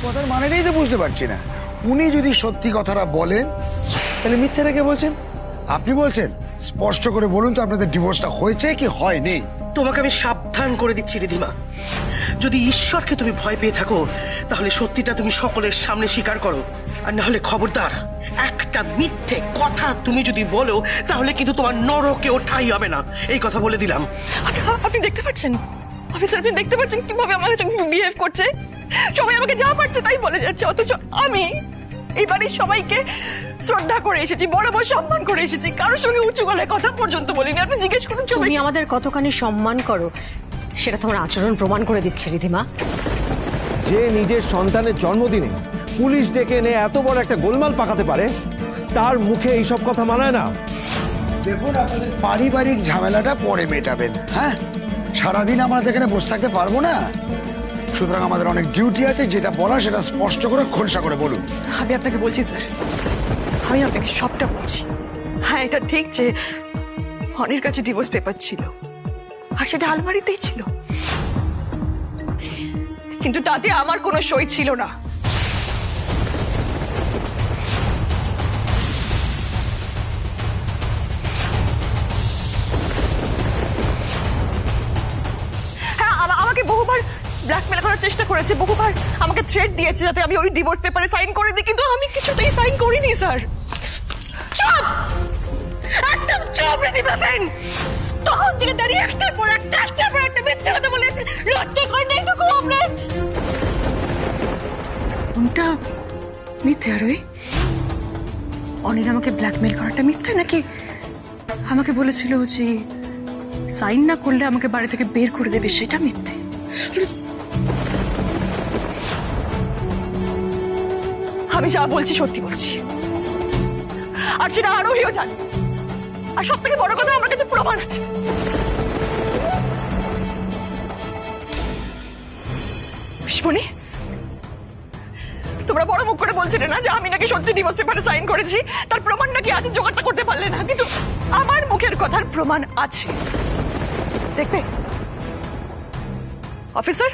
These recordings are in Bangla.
কথার মানেটাই তো বুঝতে পারছি না। উনি যদি সত্যি কথাটা বলেন তাহলে মিথ্যাটা কে বলছেন? আপনি বলছেন। স্পষ্ট করে বলুন তো আপনাদের ডিভোর্সটা হয়েছে কি হয়নি? তোমাকে আমি সাবধান করে দিচ্ছি রিধিমা, যদি ঈশ্বরকে তুমি ভয় পেয়ে থাকো তাহলে সত্যিটা তুমি সকলের সামনে স্বীকার করো, আর না হলে খবরদার একটা মিথ্যে কথা তুমি যদি বলো তাহলে কিন্তু তোমার নরকেও ঠাঁই হবে না, এই কথা বলে দিলাম। আপনি দেখতে পাচ্ছেন অফিসার, আপনি দেখতে পাচ্ছেন কিভাবে আমার সঙ্গে বিহেভ করছে? সবাই আমাকে যা পারছে তাই বলে যাচ্ছে, অথচ আমি এই বাড়ির সবাইকে শ্রদ্ধা করে এসেছি, বড় বড় সম্মান করে এসেছি, কারোর সঙ্গে উঁচু গলায় কথা পর্যন্ত বলিনি। আপনি জিজ্ঞেস করুন তুমি আমাদের কতখানি সম্মান করো সেটা তোমার আচরণ প্রমাণ করে দিচ্ছে রিধিমা। যে নিজের সন্তানের জন্মদিনে পুলিশ ডেকে এনে এত বড় একটা গোলমাল পাকাতে পারে, তার মুখে এইসব কথা মানায় না। দেখুন, আপনাদের পারিবারিক ঝামেলাটা পরে মেটাবেন। হ্যাঁ, সারাদিন আমরা এখানে বসে থাকতে পারবো না, সুতরাং আমাদের অনেক ডিউটি আছে। যেটা বলা সেটা স্পষ্ট করে খোলসা করে বলুন। আমি আপনাকে বলছি স্যার, আমি আপনাকে সবটা বলছি। হ্যাঁ, এটা ঠিক যে অনির কাছে ডিভোর্স পেপার ছিল আর সেটা আলমারিতেই ছিল, কিন্তু তাতে আমার কোনো সই ছিল না। হ্যাঁ, আমাকে বহুবার ব্ল্যাকমেল করার চেষ্টা করেছে, বহুবার আমাকে থ্রেট দিয়েছে যাতে আমি ওই ডিভোর্স পেপারে সাইন করে দিই, কিন্তু আমি কিছুতেই সাইন করিনি স্যার। চুপ, একদম চুপ রিধিমা সেন। তখন থেকে দাঁড়িয়ে একটার পর একটা মিথ্যে কথা বলেছে। লজ্জা করে না একটু আপনার? কোনটা মিথ্যে আর ওই অনির আমাকে ব্ল্যাকমেল করাটা মিথ্যে, নাকি আমাকে বলেছিল যে সাইন না করলে আমাকে বাড়ি থেকে বের করে দেবে সেটা মিথ্যে? আমি যা বলছি সত্যি বলছি, আর সেটা আরোহীও জানে। আর সব থেকে বড় কথা, আমার কাছে প্রমাণ আছে। পিসমণি, তোমরা বড় মুখ করে বলছিলে না যে আমি নাকি সত্যি ডিভোর্স পেপারে সাইন করেছি, তার প্রমাণ নাকি আছে, জোগাড়টা করতে পারলে না, কিন্তু আমার মুখের কথার প্রমাণ আছে। দেখবে অফিসার,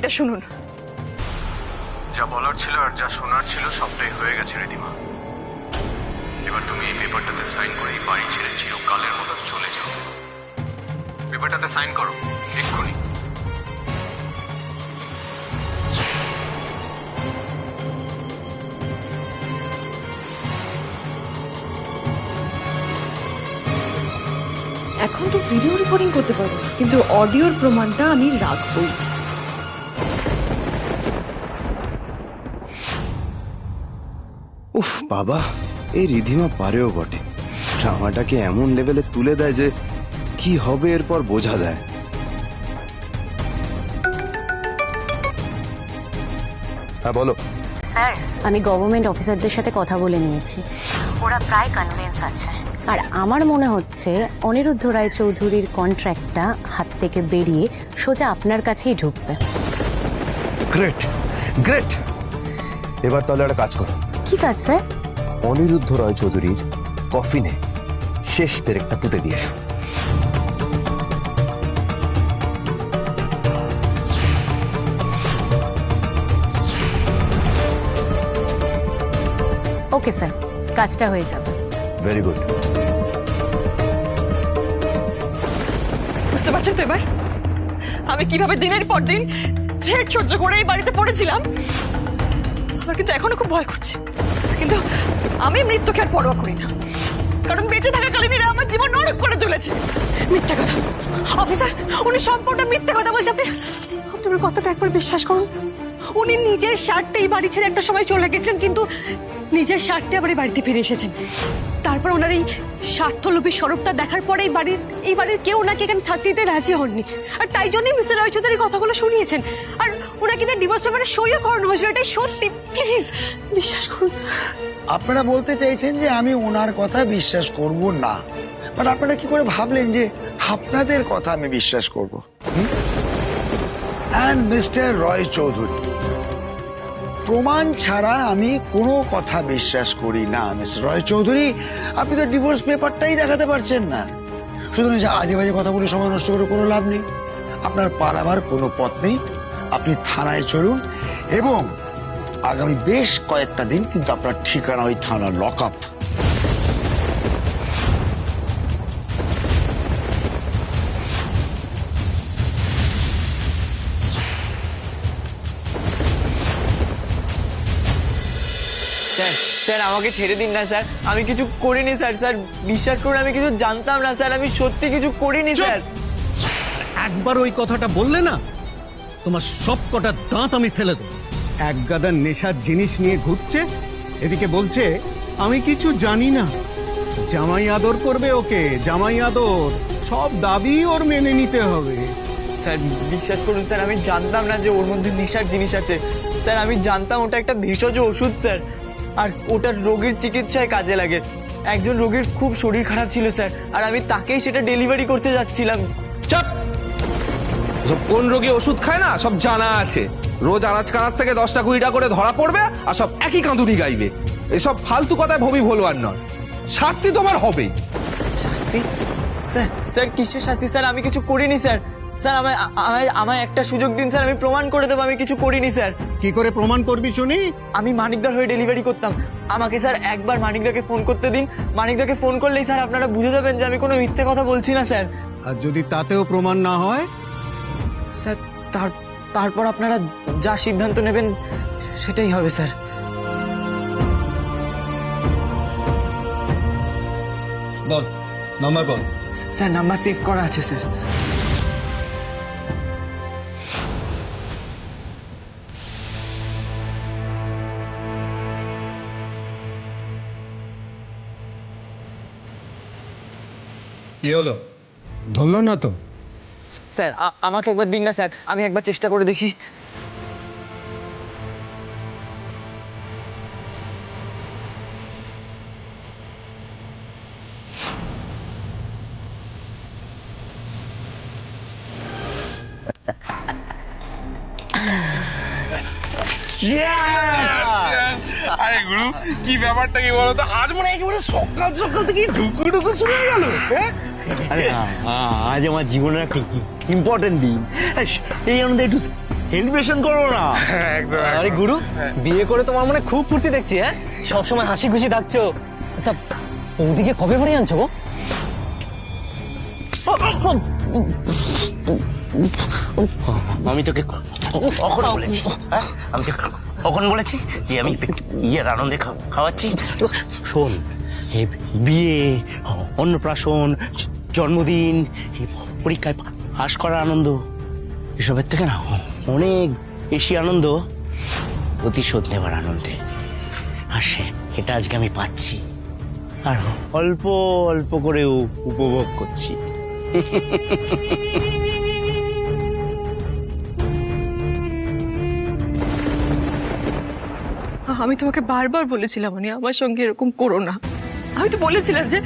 এটা শুনুন। যা বলার ছিল আর যা শোনার ছিল সবটাই হয়ে গেছে রিধিমা। এবার তুমি এই পেপারটাতে সাইন করে এই বাড়ি ছেড়ে চিরকালের মতো চলে যাও। পেপারটাতে সাইন করো এক্ষুনি। এখন তো ভিডিও রেকর্ডিং করতে পারবো না, কিন্তু অডিওর প্রমাণটা আমি রাখবই। উফ বাবা, এই রিধিমা পারেও বটে। ড্রামাটাকে এমন লেভেলে তুলে দেয় যে কি হবে এরপর বোঝা দেয়। হ্যাঁ বলো। স্যার, আমি গভর্নমেন্ট অফিসারদের সাথে কথা বলে নিয়েছি, ওরা প্রায় কনভিন্স আছে। আর আমার মনে হচ্ছে অনিরুদ্ধ রায় চৌধুরীর কন্ট্রাক্টটা হাত থেকে বেরিয়ে সোজা আপনার কাছেই ঢুকবে। Great great. এবার তাহলে একটা কাজ করো। কি কাজ স্যার? অনিরুদ্ধ রায় চৌধুরীর কফিনে শেষ পেরেকটা পুঁতে দিয়ে এসো। ওকে স্যার, কাজটা হয়ে যাবে। Very good. বুঝতে পারছেন তো এবার আমি কিভাবে দিনের পর দিন থ্রেট সহ্য করে এই বাড়িতে পড়েছিলাম? আমার কিন্তু এখনো খুব ভয় করছে, কিন্তু আমি মৃত্যুকে আর পরোয়া করি না, কারণ বেঁচে থাকাকালীন এরা আমার জীবন নরক করে তুলেছে। মিথ্যা কথা অফিসার, উনি সম্পূর্ণ মিথ্যা কথা বলছে। আপনি আপনার কথাটা একবার বিশ্বাস করুন। উনি নিজের স্বার্থে এই বাড়ি ছেড়ে একটা সময় চলে গেছেন, কিন্তু নিজের স্বার্থে আবার এই বাড়িতে ফিরে এসেছেন। তারপর ওনার এই স্বার্থলোভী স্বরূপটা দেখার পরে এই বাড়ির কেউ ওনাকে এখানে থাকতে দিতে রাজি হননি, আর তাই জন্যই মিস্টার রয় চৌধুরী কথাগুলো শুনিয়েছেন, আর ওনাকে ডিভোর্স পেপারে সইও করানো হয়েছিল। এটাই সত্যি, প্লিজ বিশ্বাস করুন। আপনারা বলতে চাইছেন যে আমি ওনার কথা বিশ্বাস করব না, বাট আপনারা কি করে ভাবলেন যে আপনাদের কথা আমি বিশ্বাস করব? অ্যান্ড মিস্টার রয় চৌধুরী, প্রমাণ ছাড়া আমি কোনো কথা বিশ্বাস করি না। মিস্টার রয় চৌধুরী, আপনি তো ডিভোর্স পেপারটাই দেখাতে পারছেন না, সুতরাং আজে বাজে কথা বলে সময় নষ্ট করে কোনো লাভ নেই। আপনার পালাবার কোনো পথ নেই, আপনি থানায় চলুন এবং আগামী বেশ কয়েকটা দিন কিন্তু আপনার ঠিকানা ওই থানার লক আপ। স্যার স্যার আমাকে ছেড়ে দিন না স্যার, আমি কিছু করিনি স্যার। স্যার বিশ্বাস করুন আমি কিছু জানতাম না স্যার, আমি সত্যি কিছু করিনি স্যার। একবার ওই কথাটা বললে না, তোমার সব কটা দাঁত আমি ফেলে দেবো। এক গাদা নেশার জিনিস নিয়ে ঘুরছে, এদিকে বলছে আমি কিছু জানি না। জামাই আদর করবে ওকে, জামাই আদর, সব দাবি ওর মেনে নিতে হবে। স্যার বিশ্বাস করুন স্যার, আমি জানতাম না যে ওর মধ্যে নেশার জিনিস আছে। স্যার আমি জানতাম ওটা একটা ভেষজ ওষুধ স্যার, আর ওটার রোগীর চিকিৎসায় কাজে লাগে। একজন রোগীর খুব শরীর খারাপ ছিল স্যার, আর আমি তাকেই সেটা ডেলিভারি করতে যাচ্ছিলাম। চাপ! সব কোন রোগী ওষুধ খায় না সব জানা আছে। রোজ আনাজ কানাজ থেকে 10টা-20টা করে ধরা পড়বে আর সব একই কাঁদুনি গাইবে। এসব ফালতু কথায় ভবি ভোলবার নয়, শাস্তি তোমার হবেই। শাস্তি? স্যার স্যার কিসের শাস্তি স্যার? আমি কিছু করিনি স্যার। স্যার আমায় একটা সুযোগ দিন স্যার, আমি প্রমাণ করে দেবো আমি কিছু করিনি স্যার। কি করে প্রমাণ করবি শুনি? আমি মানিকদার হয়ে ডেলিভারি করতাম, আমাকে স্যার একবার মানিকদাকে ফোন করতে দিন। মানিকদাকে ফোন করলেই স্যার আপনারা বুঝে যাবেন যে আমি কোনো মিথ্যে কথা বলছি না স্যার। আর যদি তাতেও প্রমাণ না হয়? স্যার তারপর আপনারা যা সিদ্ধান্ত নেবেন সেটাই হবে স্যার। বল নাম্বার বল। স্যার নাম্বার সেভ করা আছে স্যার। কি হলো, ধরলো না তো? স্যার আমাকে একবার দিন না স্যার, আমি একবার চেষ্টা করে দেখি। আরে গুরু কি ব্যাপারটা কি বলতো, আজ মনে হয় একেবারে সকাল সকাল থেকে ঢুকু ঢুকু শুরু হয়ে গেল। আরে আজ আমার জীবনের একটা ইম্পর্টেন্ট দিন, এই আনন্দে একটু সেলিব্রেশন করো না। আরে গুরু বিয়ে করে তোমার মনে খুব ফুর্তি দেখছি। হ্যাঁ সবসময় হাসি খুশি থাকছো, তা ওদিকে কবে বাড়ি আনছো গো? আমি তোকে কখন বলেছি, হ্যাঁ আমি তোকে কখন বলেছি যে আমি ইয়ের আনন্দে খাওয়াচ্ছি? শোন, এই বিয়ে, অন্নপ্রাশন, জন্মদিন, পরীক্ষায় পাশ করার আনন্দ, এসবের থেকে না অনেক বেশি আনন্দ প্রতিশোধ নেবার আনন্দে। আর সেটা আজকে আমি পাচ্ছি, আর অল্প অল্প করেও উপভোগ করছি। আমি তোমাকে বারবার বলেছিলাম আমার সঙ্গে এরকম করো না। আমি তো বলেছিলাম যে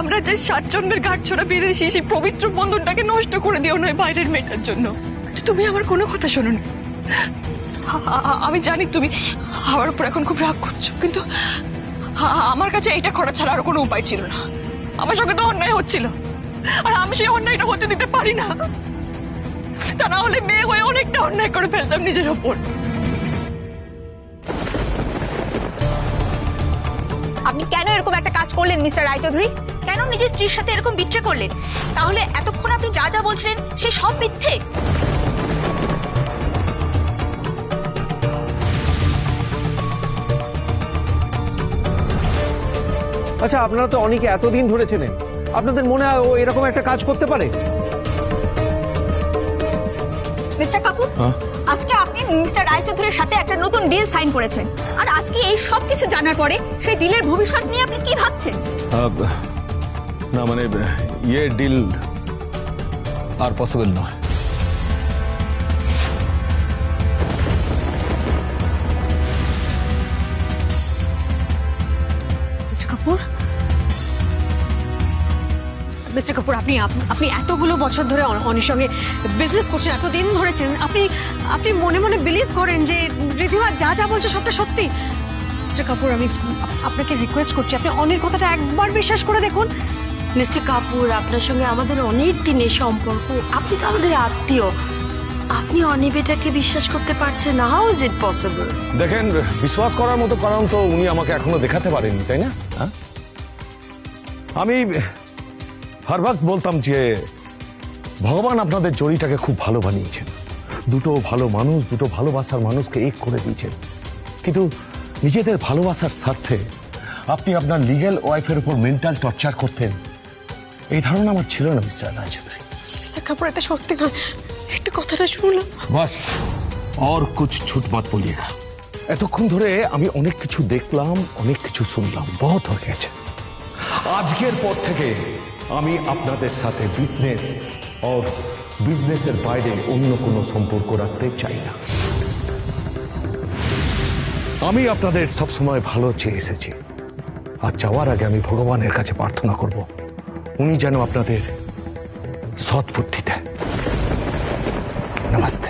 আমরা যে 7 জন্মের গাঁট ছড়া বেঁধেছি সেই পবিত্র বন্ধনটাকে নষ্ট করে দিও নয় বাইরের মেয়েটার জন্য। তুমি আমার কোনো কথা শোনোনি। আমি জানি তুমি আমার উপর এখন খুব রাগ করছো, কিন্তু আমার কাছে এইটা করা ছাড়া আর কোনো উপায় ছিল না। আমার সঙ্গে তো অন্যায় হচ্ছিল, আর আমি সেই অন্যায়টা হতে দিতে পারি না। তা না হলে মেয়ে হয়ে অনেকটা অন্যায় করে ফেলতাম নিজের ওপর। আপনি কেন এরকম একটা কাজ করলেন মিস্টার রায়চৌধুরী? কেন নিজের স্ত্রীর সাথে এরকম বিট্রে করলেন? তাহলে এতক্ষণ আপনি যা যা বলছিলেন সে সব মিথ্যে। আচ্ছা আপনারা তো অনেকে এতদিন ধরে চেনেন, আপনাদের মনে হয় ও এরকম একটা কাজ করতে পারে? মিস্টার কাপুর, আজকে আপনি মিস্টার রায়চৌধুরীর সাথে একটা নতুন ডিল সাইন করেছেন, আর আজকে এই সব কিছু জানার পরে সেই ডিলের ভবিষ্যৎ নিয়ে আপনি কি ভাবছেন? না মানে ইয়ে ডিল আর পসিবল নয়। মিস্টার কাপুর, আপনি এতগুলো বছর ধরে অনির সঙ্গে বিজনেস করছেন, এতদিন ধরেছেন, আপনি মনে মনে বিলিভ করেন যে রিধিমা যা যা বলছে সবটা সত্যি। মিস্টার কাপুর, আমি আপনাকে রিকোয়েস্ট করছি আপনি অনির কথাটা একবার বিশ্বাস করে দেখুন। মিস্টার কাপুর, আপনার সঙ্গে আমাদের অনেক দিনের সম্পর্ক, আপনি তো আমাদের আত্মীয়। আপনি অনিবেটাকে বিশ্বাস করতে পারছেন না? How is it possible? দেখেন, বিশ্বাস করার মতো কারণ তো উনি আমাকে এখনো দেখাতে পারেননি, তাই না? হ্যাঁ? আমি হর বক্ত বলতাম যে ভগবান আপনাদের জড়িটাকে খুব ভালো বানিয়েছেন, দুটো ভালো মানুষ, দুটো ভালোবাসার মানুষকে এক করে দিয়েছেন। কিন্তু নিজেদের ভালোবাসার স্বার্থে আপনি আপনার লিগ্যাল ওয়াইফের উপর মেন্টাল টর্চার করতেন, এই ধারণা আমার ছিল না মিস্টার রায়চৌধুরী। মিস্টার কাপুর, এটা সত্যি নয়, একটা কথাটা শুনলাম। বাস আর কুছ ছুট মত বলিয়েগা। এতক্ষণ ধরে আমি অনেক কিছু দেখলাম, অনেক কিছু শুনলাম, বহুত হয়ে গেছে। আজকের পর থেকে আমি আপনাদের সাথে বিজনেস আর বিজনেসের বাইরে অন্য কোনো সম্পর্ক রাখতে চাই না। আমি আপনাদের সবসময় ভালো চেয়ে এসেছি, আর যাওয়ার আগে আমি ভগবানের কাছে প্রার্থনা করব উনি যেন আপনাদের সৎ বুদ্ধি দেন। নমস্তে।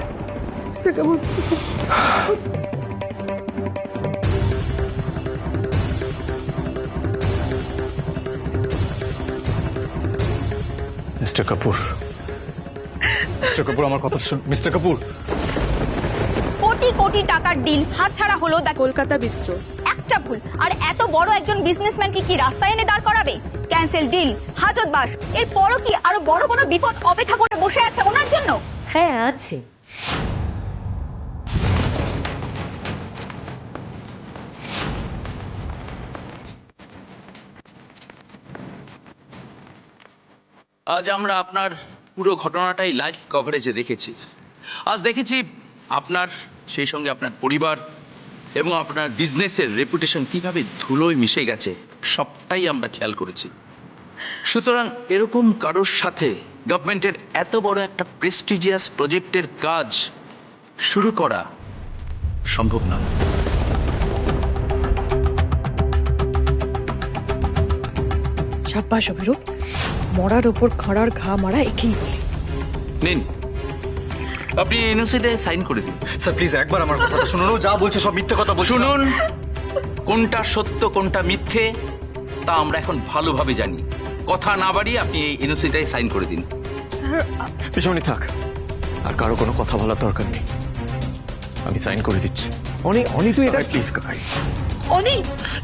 মিস্টার কাপুর, মিস্টার কাপুর, আমার কথা শুন। মিস্টার কাপুর, কোটি কোটি টাকার ডিল হাতছাড়া হলো কলকাতা বিস্ত্র। একটা ভুল, আর এত বড় একজন বিজনেসম্যানকে কি রাস্তায় এনে দাঁড় করাবে? ক্যান্সেল ডিল, হাজতবাস, এরপরও কি আরো বড় বড় বিপদ অপেক্ষা করে বসে আছে ওনার জন্য? হ্যাঁ আছে। আজ আমরা আপনার পুরো ঘটনাটাই লাইভ কভারেজে দেখেছি। আজ দেখেছি আপনার, সেই সঙ্গে আপনার পরিবার এবং আপনার বিজনেসের রেপুটেশন কিভাবে ধুলোয় মিশে গেছে, সবটাই আমরা খেয়াল করেছি। সুতরাং এরকম কারোর সাথে গভর্নমেন্টের এত বড় একটা প্রেস্টিজিয়াস প্রজেক্টের কাজ শুরু করা সম্ভব না। সাব্বাস অভিরূপ, মরার উপর খাঁড়ার ঘা মারা একেই বলে। নিন, আপনি এনওসিতে সাইন করে দিন। স্যার প্লিজ একবার আমার কথাটা শুনুন। ও যা বলছে সব মিথ্যে কথা বলছে। শুনুন, কোনটা সত্য কোনটা মিথ্যে তা আমরা এখন ভালোভাবে জানি। কথা না বাড়িয়ে আপনি এই এনওসিটাই সাইন করে দিন। স্যার, পিছনে থাক, আর কারো কোনো কথা বলার দরকার নেই, আমি সাইন করে দিচ্ছি। অনি তুই এটা প্লিজ কাকাই। অনি,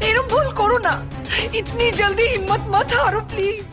এরকম ভুল করো না, ইতনি জলদি হিম্মত মত হারো প্লিজ।